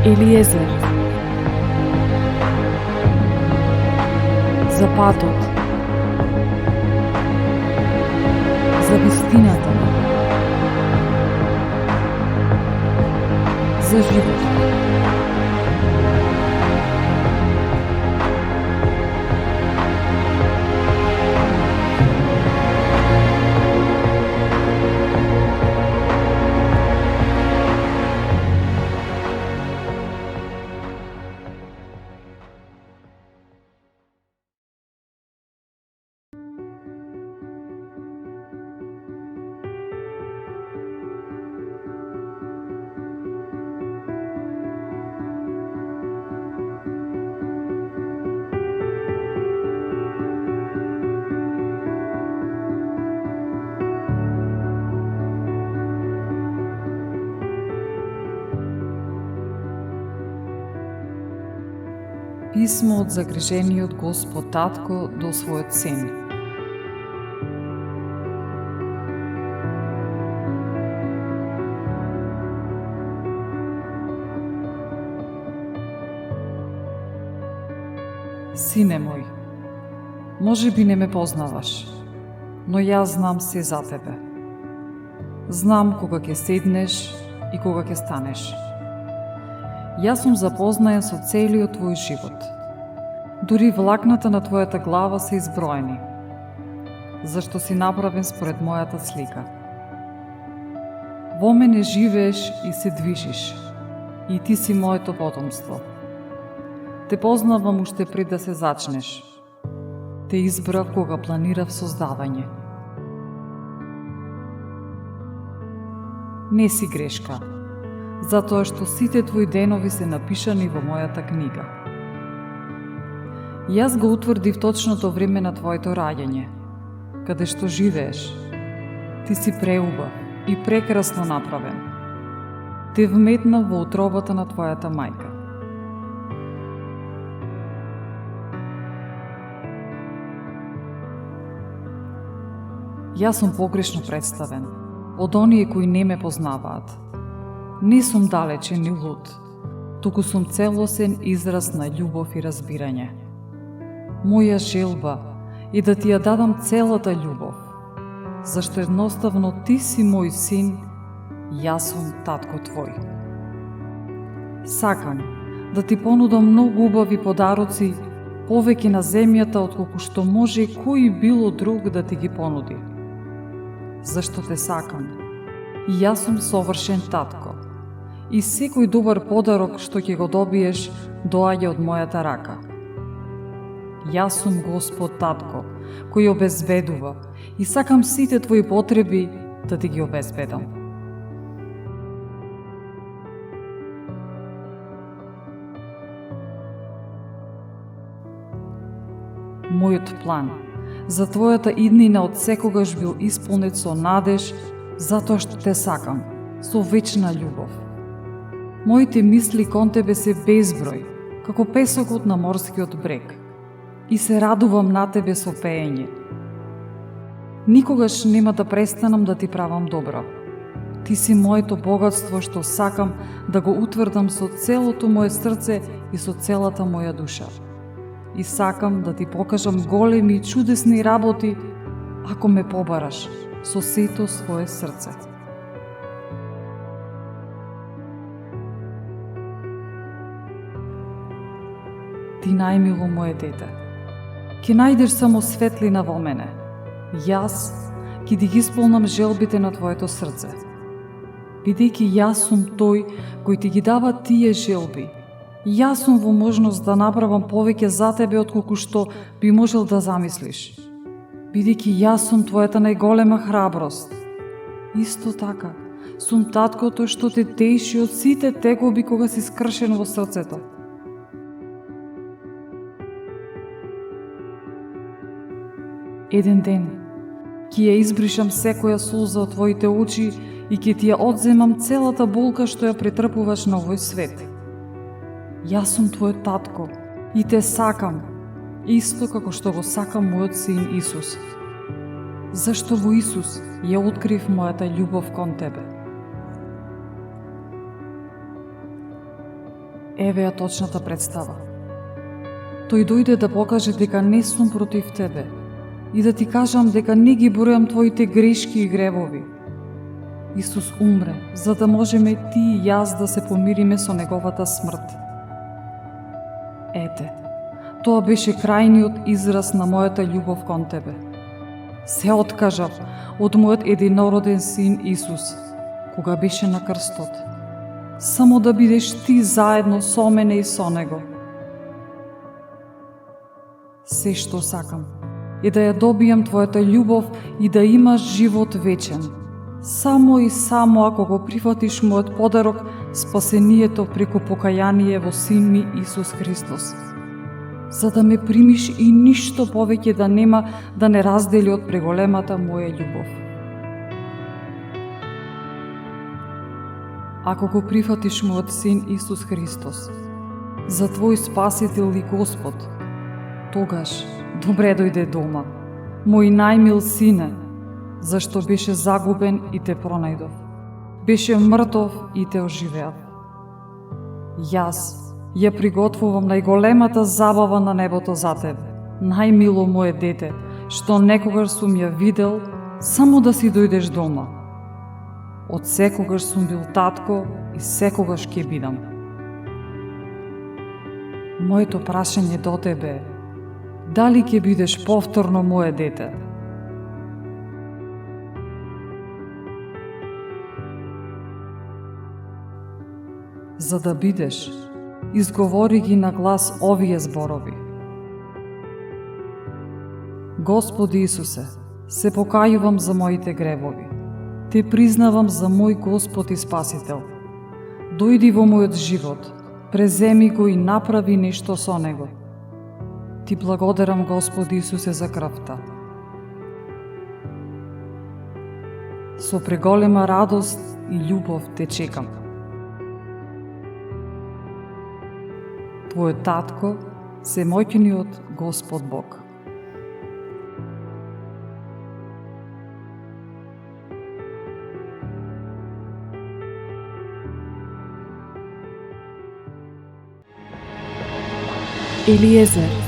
Елиезер, за патот, за вистината, за живот. Писмо од загрижениот Господ Татко до својот син. Сине мој, може би не ме познаваш, но јас знам се за тебе. Знам кога ќе седнеш и кога ќе станеш. Јас сум запознаен со целиот твој живот. Дури влакната на твојата глава се изброени, зашто си направен според мојата слика. Во мене живееш и се движиш, и ти си моето потомство. Те познавам уште пред да се зачнеш. Те избрав кога планирав создавање. Не си грешка, затоа што сите твои денови се напишани во мојата книга. Јас го утврдив точното време на твоето раѓање, каде што живееш. Ти си преубав и прекрасно направен. Те вметнав во утробата на твојата мајка. Јас сум погрешно представен од оние кои не ме познаваат. Не сум далечен и луд, туку сум целосен израз на љубов и разбирање. Моја желба е да ти ја дадам целата љубов, зашто едноставно ти си мој син, јас сум татко твој. Сакам да ти понудам многу убави подароци, повеќе на земјата отколку што може кој било друг да ти ги понуди. Зашто те сакам, и јас сум совршен татко. И секој добар подарок што ќе го добиеш, доаѓа од мојата рака. Јас сум Господ Татко, кој обезбедува, и сакам сите твои потреби да ти ги обезбедам. Мојот план за твојата иднина од секогаш бил исполнет со надеж, затоа што те сакам, со вечна љубов. Моите мисли кон тебе се безброј, како песокот на морскиот брег, и се радувам на тебе со пеење. Никогаш нема да престанам да ти правам добро. Ти си моето богатство што сакам да го утврдам со целото моje срце и со целата моја душа. И сакам да ти покажам големи и чудесни работи, ако ме побараш со сето свое срце. Ти најмило моje дете, ќе најдеш само светлина во мене. Јас ќе ти ги исполнам желбите на твоето срце. Бидејќи јас сум тој кој ти ги дава тие желби, јас сум во можност да направам повеќе за тебе отколку што би можел да замислиш. Бидејќи јас сум твојата најголема храброст. Исто така, сум таткото што те теши од сите тегоби кога си скршен во срцето. Еден ден ќе ја избришам секоја сулза од твоите очи и ќе ти ја одземам целата болка што ја претрпуваш на овој свет. Јас сум твојот татко и те сакам, исто како што го сакам мојот син Исус. Зашто во Исус ја открив мојата љубов кон тебе. Еве ја точната представа. Тој дојде да покаже дека не сум против тебе и да ти кажам дека не ги бројам твоите грешки и гревови. Исус умре, за да можеме ти и јас да се помириме со неговата смрт. Ете, тоа беше крајниот израз на мојата љубов кон тебе. Се откажав од мојот единороден син Исус, кога беше на крстот, само да бидеш ти заедно со мене и со него. Се што сакам е да ја добијам твојата љубов и да имаш живот вечен. Само и само ако го прифатиш мојот подарок, спасението преку покаяние во Син ми Исус Христос, за да ме примиш и ништо повеќе да нема да не раздели од преголемата моја љубов. Ако го прифатиш мојот Син Исус Христос за твој Спасител и Господ, тогаш добре дојде дома, мој најмил сине, зашто беше загубен и те пронајдов, беше мртов и те оживеав. Јас ја приготвувам најголемата забава на небото за тебе, најмило мое дете, што некогаш сум ја видел, само да си дојдеш дома. Од секогаш сум бил татко и секогаш ќе бидам. Моето прашање до тебе е: дали ќе бидеш повторно мое дете? За да бидеш, изговори ги на глас овие зборови: Господи Исусе, се покајувам за моите гревови. Те признавам за мој Господ и Спасител. Дојди во мојот живот, преземи го и направи нешто со него. Ти благодарам, Господи Исусе, за крвта. Со преголема радост и љубов те чекам. Твојот татко, семојќениот Господ Бог. Елиезер.